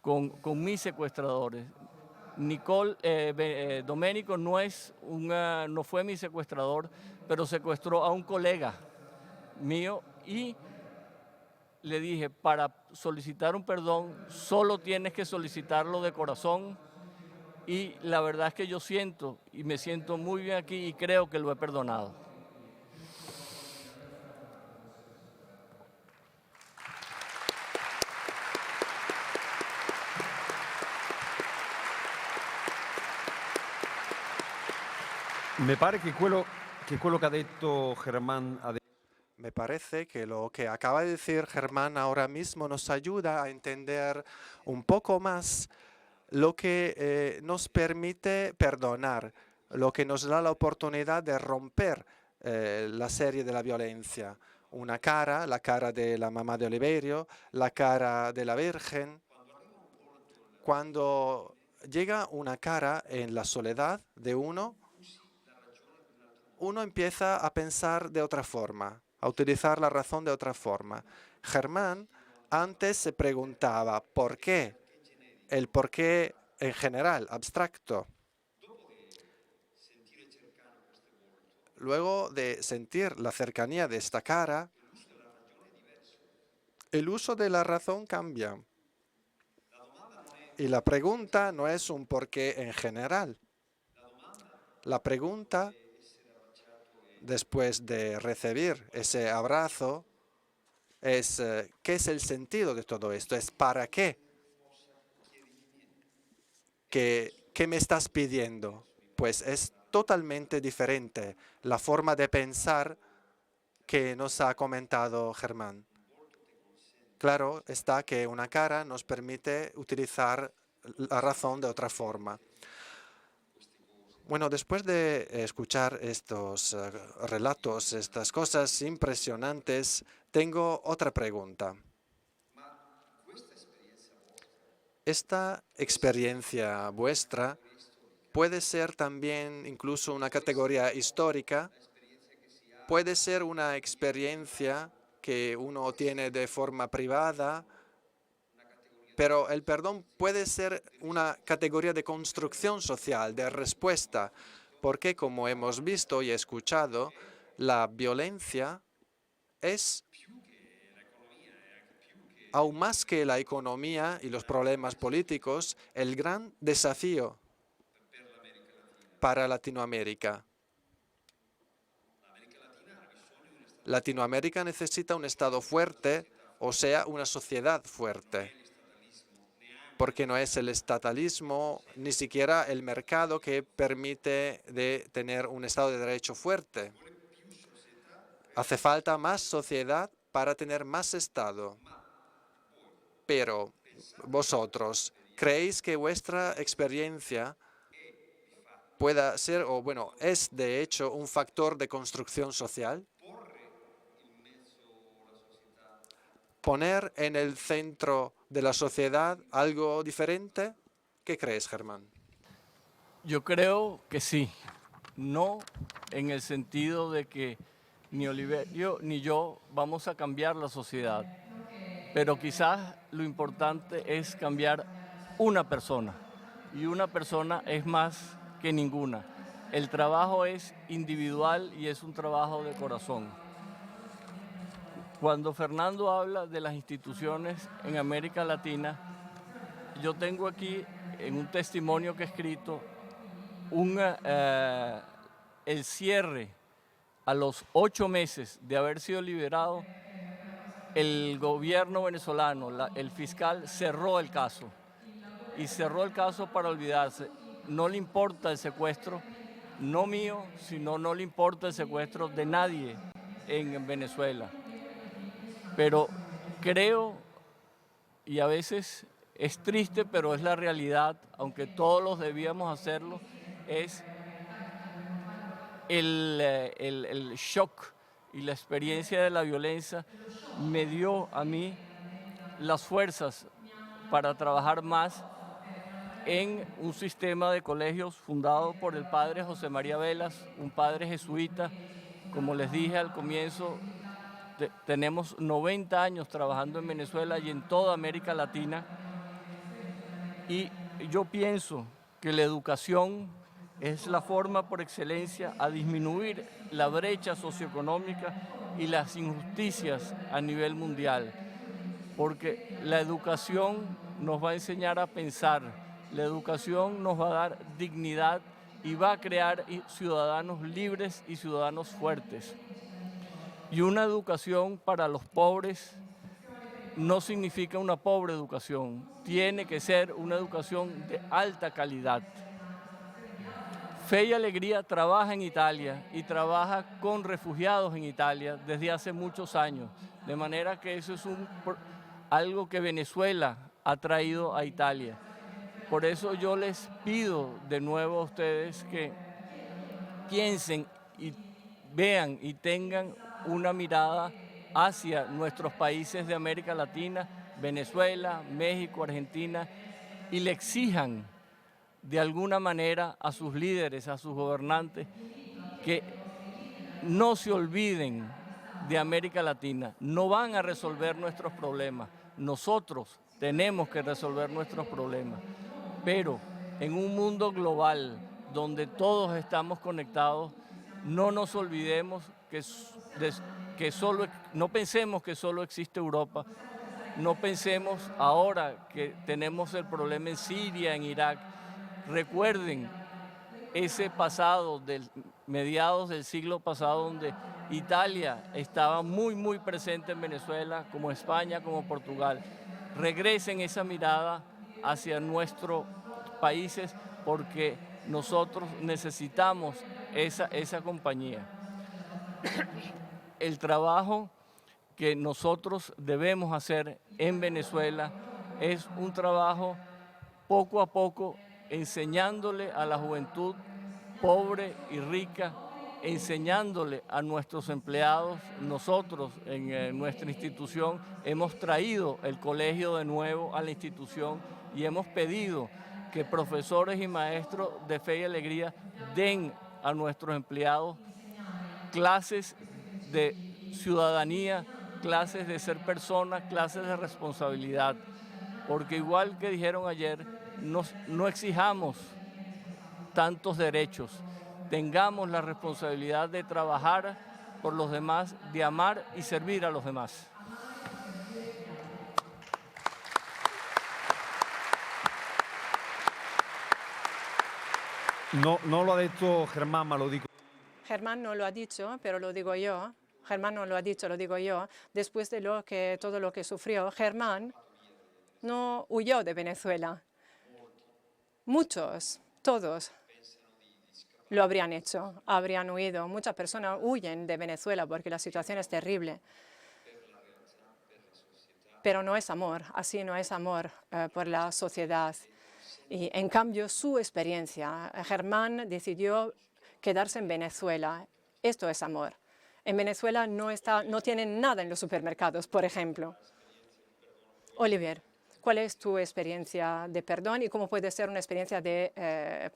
con mis secuestradores. Domenico no fue mi secuestrador, pero secuestró a un colega mío y le dije, para solicitar un perdón solo tienes que solicitarlo de corazón, y la verdad es que yo siento y me siento muy bien aquí y creo que lo he perdonado. Me pare che quello che ha detto Germán Me parece que lo que acaba de decir Germán ahora mismo nos ayuda a entender un poco más lo que nos permite perdonar, lo que nos da la oportunidad de romper la serie de la violencia. Una cara, la cara de la mamá de Oliverio, la cara de la Virgen. Cuando llega una cara en la soledad de uno empieza a pensar de otra forma, a utilizar la razón de otra forma. Germán antes se preguntaba ¿por qué? El por qué en general, abstracto. Luego de sentir la cercanía de esta cara, el uso de la razón cambia. Y la pregunta no es un por qué en general. La pregunta, después de recibir ese abrazo, es ¿qué es el sentido de todo esto? Es ¿para qué? ¿Qué me estás pidiendo? Pues es totalmente diferente la forma de pensar que nos ha comentado Germán. Claro está que una cara nos permite utilizar la razón de otra forma. Bueno, después de escuchar estos relatos, estas cosas impresionantes, tengo otra pregunta. Esta experiencia vuestra puede ser también incluso una categoría histórica, puede ser una experiencia que uno tiene de forma privada, pero el perdón puede ser una categoría de construcción social, de respuesta, porque como hemos visto y escuchado, la violencia es aún más que la economía y los problemas políticos, el gran desafío para Latinoamérica. Latinoamérica necesita un Estado fuerte, o sea, una sociedad fuerte, porque no es el estatalismo, ni siquiera el mercado que permite de tener un Estado de Derecho fuerte. Hace falta más sociedad para tener más Estado. Pero vosotros, ¿creéis que vuestra experiencia pueda ser, o bueno, es de hecho un factor de construcción social? ¿Poner en el centro de la sociedad algo diferente? ¿Qué crees, Germán? Yo creo que sí. No en el sentido de que ni Oliverio ni yo vamos a cambiar la sociedad, pero quizás lo importante es cambiar una persona, y una persona es más que ninguna. El trabajo es individual y es un trabajo de corazón. Cuando Fernando habla de las instituciones en América Latina, yo tengo aquí en un testimonio que he escrito el cierre a los 8 meses de haber sido liberado, el gobierno venezolano, el fiscal, cerró el caso. Y cerró el caso para olvidarse. No le importa el secuestro, no mío, sino no le importa el secuestro de nadie en Venezuela. Pero creo, y a veces es triste, pero es la realidad, aunque todos los debíamos hacerlo, es el shock y la experiencia de la violencia me dio a mí las fuerzas para trabajar más en un sistema de colegios fundado por el padre José María Velas, un padre jesuita. Como les dije al comienzo, tenemos 90 años trabajando en Venezuela y en toda América Latina. Y yo pienso que la educación es la forma por excelencia a disminuir la brecha socioeconómica y las injusticias a nivel mundial. Porque la educación nos va a enseñar a pensar, la educación nos va a dar dignidad y va a crear ciudadanos libres y ciudadanos fuertes. Y una educación para los pobres no significa una pobre educación, tiene que ser una educación de alta calidad. Fe y Alegría trabaja en Italia y trabaja con refugiados en Italia desde hace muchos años, de manera que eso es algo que Venezuela ha traído a Italia. Por eso yo les pido de nuevo a ustedes que piensen y vean y tengan una mirada hacia nuestros países de América Latina, Venezuela, México, Argentina, y le exijan de alguna manera a sus líderes, a sus gobernantes, que no se olviden de América Latina. No van a resolver nuestros problemas. Nosotros tenemos que resolver nuestros problemas. Pero en un mundo global donde todos estamos conectados, no nos olvidemos no pensemos que solo existe Europa, no pensemos ahora que tenemos el problema en Siria, en Irak. Recuerden ese pasado, mediados del siglo pasado, donde Italia estaba muy presente en Venezuela, como España, como Portugal. Regresen esa mirada hacia nuestros países porque nosotros necesitamos esa compañía. El trabajo que nosotros debemos hacer en Venezuela es un trabajo poco a poco enseñándole a la juventud pobre y rica, enseñándole a nuestros empleados. Nosotros en nuestra institución hemos traído el colegio de nuevo a la institución y hemos pedido que profesores y maestros de Fe y Alegría den a nuestros empleados clases de ciudadanía, clases de ser persona, clases de responsabilidad. Porque igual que dijeron ayer, no exijamos tantos derechos, tengamos la responsabilidad de trabajar por los demás, de amar y servir a los demás. No lo ha dicho Germán, ma lo digo. Germán no lo ha dicho, pero lo digo yo. Germán no lo ha dicho, lo digo yo. Después de todo lo que sufrió, Germán no huyó de Venezuela. Muchos, todos, lo habrían hecho, habrían huido. Muchas personas huyen de Venezuela porque la situación es terrible. Pero no es amor, así no es amor por la sociedad. Y en cambio, su experiencia, Germán decidió quedarse en Venezuela. Esto es amor. En Venezuela no tienen nada en los supermercados, por ejemplo. Olivier, ¿cuál es tu experiencia de perdón y cómo puede ser una experiencia de,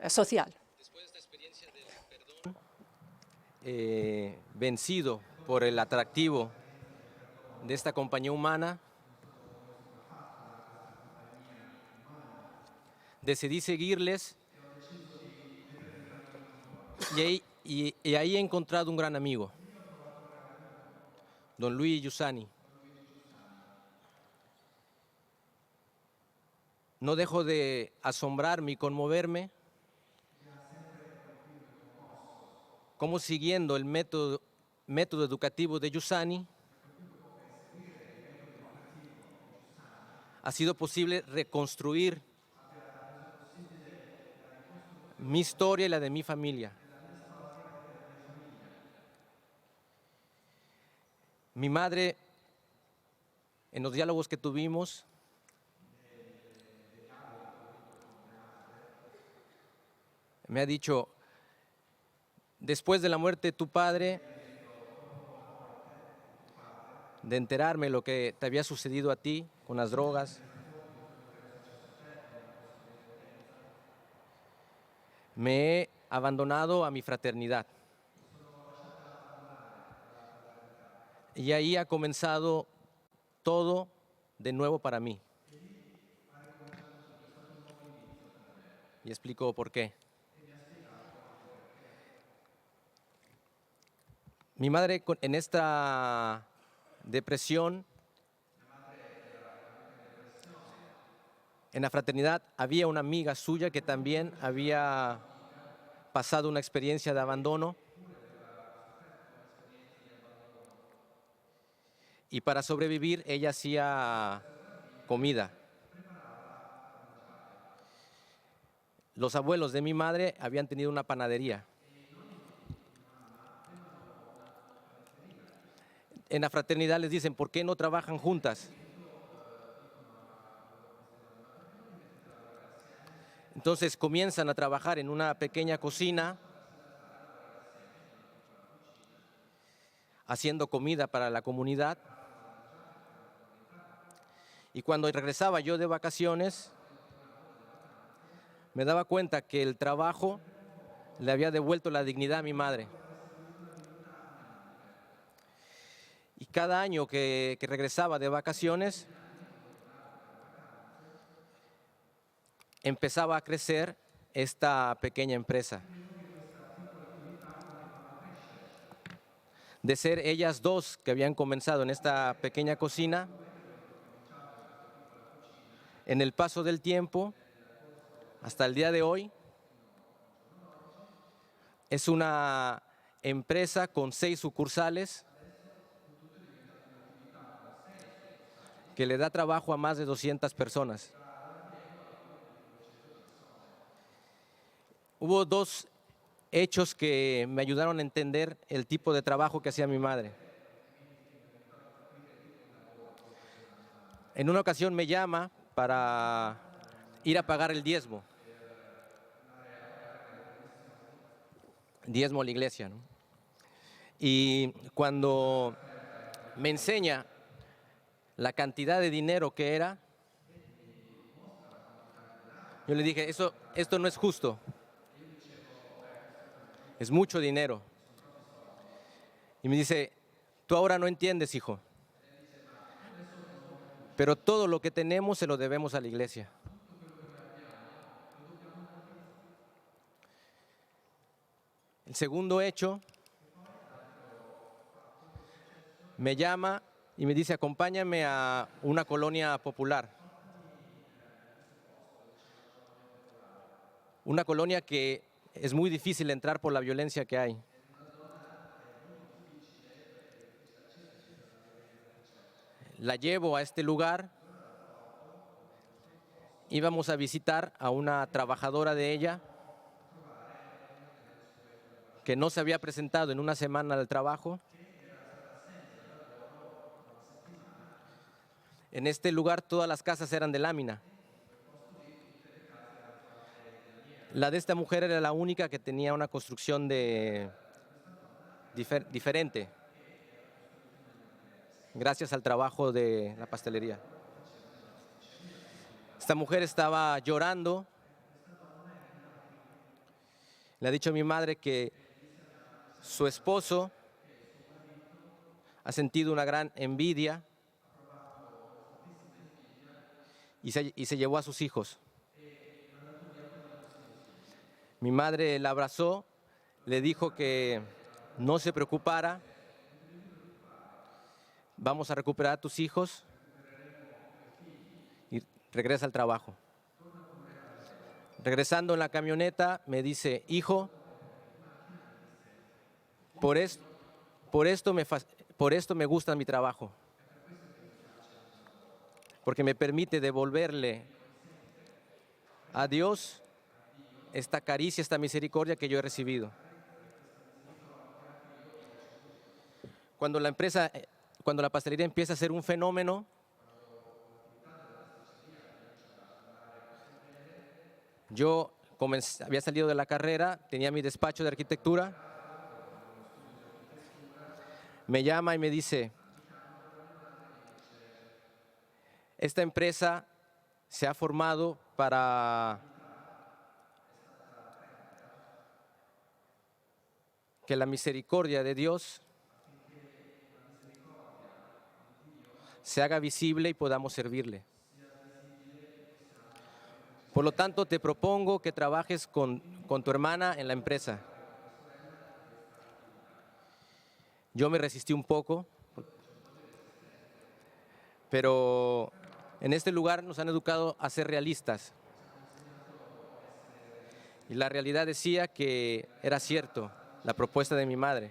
social? Después de esta experiencia de perdón, vencido por el atractivo de esta compañía humana, decidí seguirles y ahí he encontrado un gran amigo, don Luis Giussani. No dejo de asombrarme y conmoverme cómo siguiendo el método educativo de Giussani ha sido posible reconstruir mi historia y la de mi familia. Mi madre, en los diálogos que tuvimos, me ha dicho, después de la muerte de tu padre, de enterarme lo que te había sucedido a ti con las drogas, me he abandonado a mi fraternidad. Y ahí ha comenzado todo de nuevo para mí. Y explico por qué. Mi madre en esta depresión, en la fraternidad había una amiga suya que también había pasado una experiencia de abandono. Y para sobrevivir ella hacía comida. Los abuelos de mi madre habían tenido una panadería. En la fraternidad les dicen, ¿por qué no trabajan juntas? Entonces comienzan a trabajar en una pequeña cocina, haciendo comida para la comunidad. Y cuando regresaba yo de vacaciones, me daba cuenta que el trabajo le había devuelto la dignidad a mi madre. Y cada año que regresaba de vacaciones, empezaba a crecer esta pequeña empresa. De ser ellas dos que habían comenzado en esta pequeña cocina, en el paso del tiempo, hasta el día de hoy, es una empresa con 6 sucursales que le da trabajo a más de 200 personas. Hubo 2 hechos que me ayudaron a entender el tipo de trabajo que hacía mi madre. En una ocasión me llama para ir a pagar el diezmo. Diezmo a la iglesia, ¿no? Y cuando me enseña la cantidad de dinero que era, yo le dije, esto no es justo. Es mucho dinero. Y me dice, tú ahora no entiendes, hijo. Pero todo lo que tenemos se lo debemos a la iglesia. El segundo hecho, me llama y me dice, acompáñame a una colonia popular. Una colonia que es muy difícil entrar por la violencia que hay. La llevo a este lugar. Íbamos a visitar a una trabajadora de ella que no se había presentado en una semana al trabajo. En este lugar todas las casas eran de lámina. La de esta mujer era la única que tenía una construcción diferente, gracias al trabajo de la pastelería. Esta mujer estaba llorando. Le ha dicho a mi madre que su esposo ha sentido una gran envidia y se llevó a sus hijos. Mi madre la abrazó, le dijo que no se preocupara, vamos a recuperar a tus hijos y regresa al trabajo. Regresando en la camioneta me dice, hijo, Por esto me gusta mi trabajo, porque me permite devolverle a Dios esta caricia, esta misericordia que yo he recibido. Cuando la pastelería empieza a ser un fenómeno, yo había salido de la carrera, tenía mi despacho de arquitectura, me llama y me dice: esta empresa se ha formado para que la misericordia de Dios se haga visible y podamos servirle. Por lo tanto, te propongo que trabajes con tu hermana en la empresa. Yo me resistí un poco, pero en este lugar nos han educado a ser realistas. Y la realidad decía que era cierto, la propuesta de mi madre.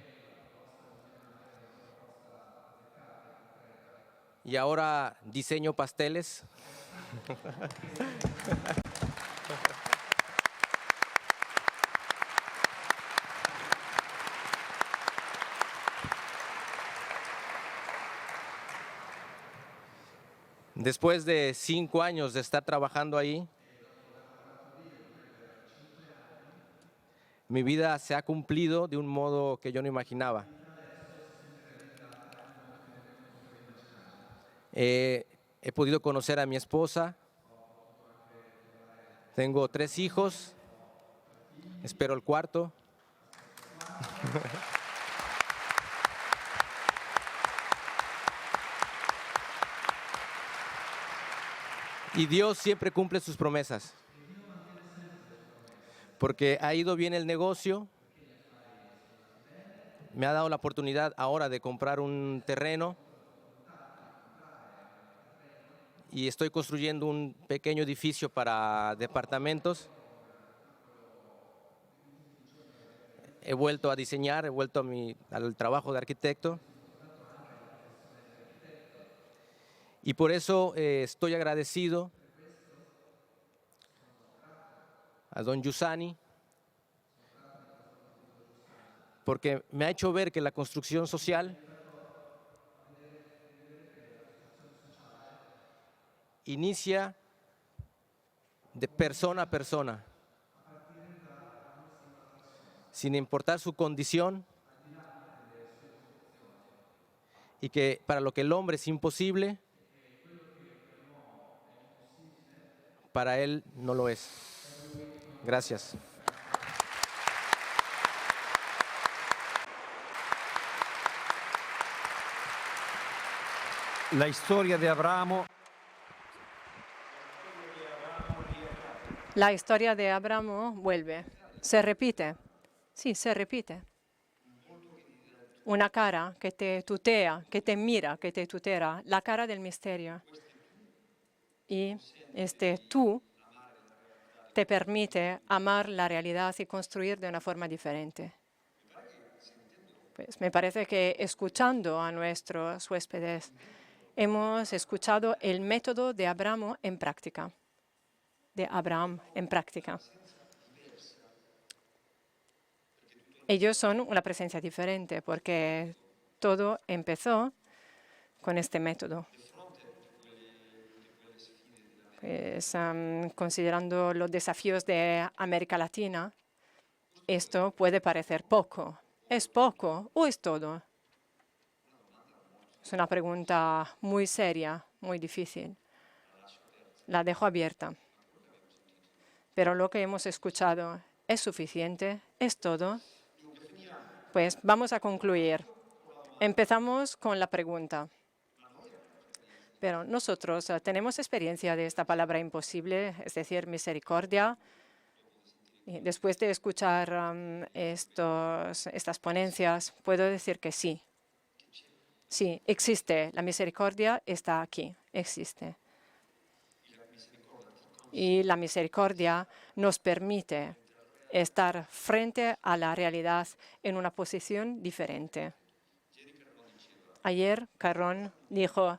Y ahora diseño pasteles. Después de 5 años de estar trabajando ahí, mi vida se ha cumplido de un modo que yo no imaginaba. He podido conocer a mi esposa, tengo 3 hijos, espero el cuarto. Y Dios siempre cumple sus promesas, porque ha ido bien el negocio, me ha dado la oportunidad ahora de comprar un terreno y estoy construyendo un pequeño edificio para departamentos. He vuelto a diseñar, he vuelto al trabajo de arquitecto. Y por eso estoy agradecido a don Giussani, porque me ha hecho ver que la construcción social inicia de persona a persona, sin importar su condición, y que para lo que el hombre es imposible, para él no lo es. Gracias. La historia de Abramo. La historia de Abramo vuelve, se repite, sí, se repite. Una cara que te tutea, que te mira, que te tutela, la cara del misterio. Y tú te permite amar la realidad y construir de una forma diferente. Pues me parece que escuchando a nuestros huéspedes, hemos escuchado el método de Abramo en práctica. De Abraham en práctica. Ellos son una presencia diferente porque todo empezó con este método. Pues, considerando los desafíos de América Latina, esto puede parecer poco. ¿Es poco o es todo? Es una pregunta muy seria, muy difícil. La dejo abierta. Pero lo que hemos escuchado es suficiente, es todo. Pues vamos a concluir. Empezamos con la pregunta. Pero nosotros tenemos experiencia de esta palabra imposible, es decir, misericordia. Y después de escuchar estas ponencias, puedo decir que sí. Sí, existe. La misericordia está aquí, existe. Y la misericordia nos permite estar frente a la realidad en una posición diferente. Ayer Carrón dijo,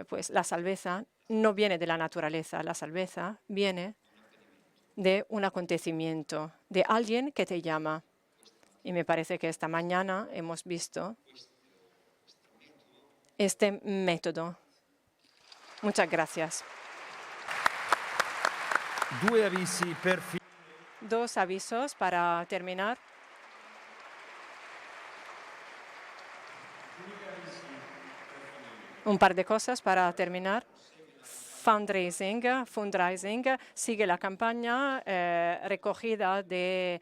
pues la salveza no viene de la naturaleza, la salveza viene de un acontecimiento, de alguien que te llama. Y me parece que esta mañana hemos visto este método. Muchas gracias. Dos avisos para terminar. Un par de cosas para terminar. Fundraising sigue la campaña recogida de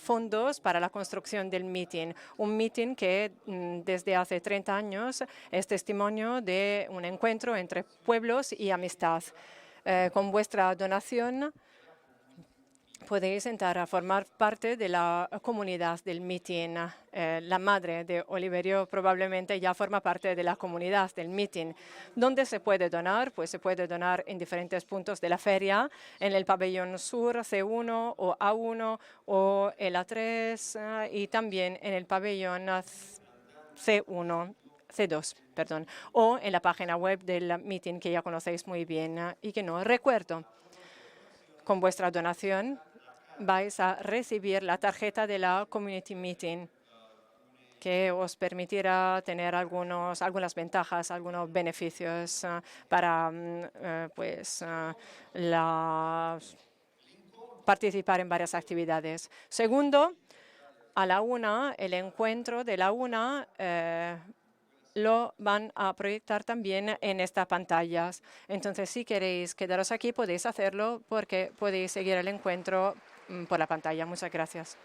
fondos para la construcción del meeting. Un meeting que desde hace 30 años es testimonio de un encuentro entre pueblos y amistad. Con vuestra donación podéis entrar a formar parte de la comunidad del meeting. La madre de Oliverio probablemente ya forma parte de la comunidad del meeting. ¿Dónde se puede donar? Pues se puede donar en diferentes puntos de la feria, en el pabellón sur C1 o A1 o el A3 y también en el pabellón C2, perdón, o en la página web del meeting que ya conocéis muy bien y que no recuerdo. Con vuestra donación vais a recibir la tarjeta de la Community Meeting, que os permitirá tener algunas ventajas, algunos beneficios para participar en varias actividades. Segundo, a la 1, el encuentro de la 1 lo van a proyectar también en estas pantallas. Entonces, si queréis quedaros aquí, podéis hacerlo porque podéis seguir el encuentro por la pantalla. Muchas gracias.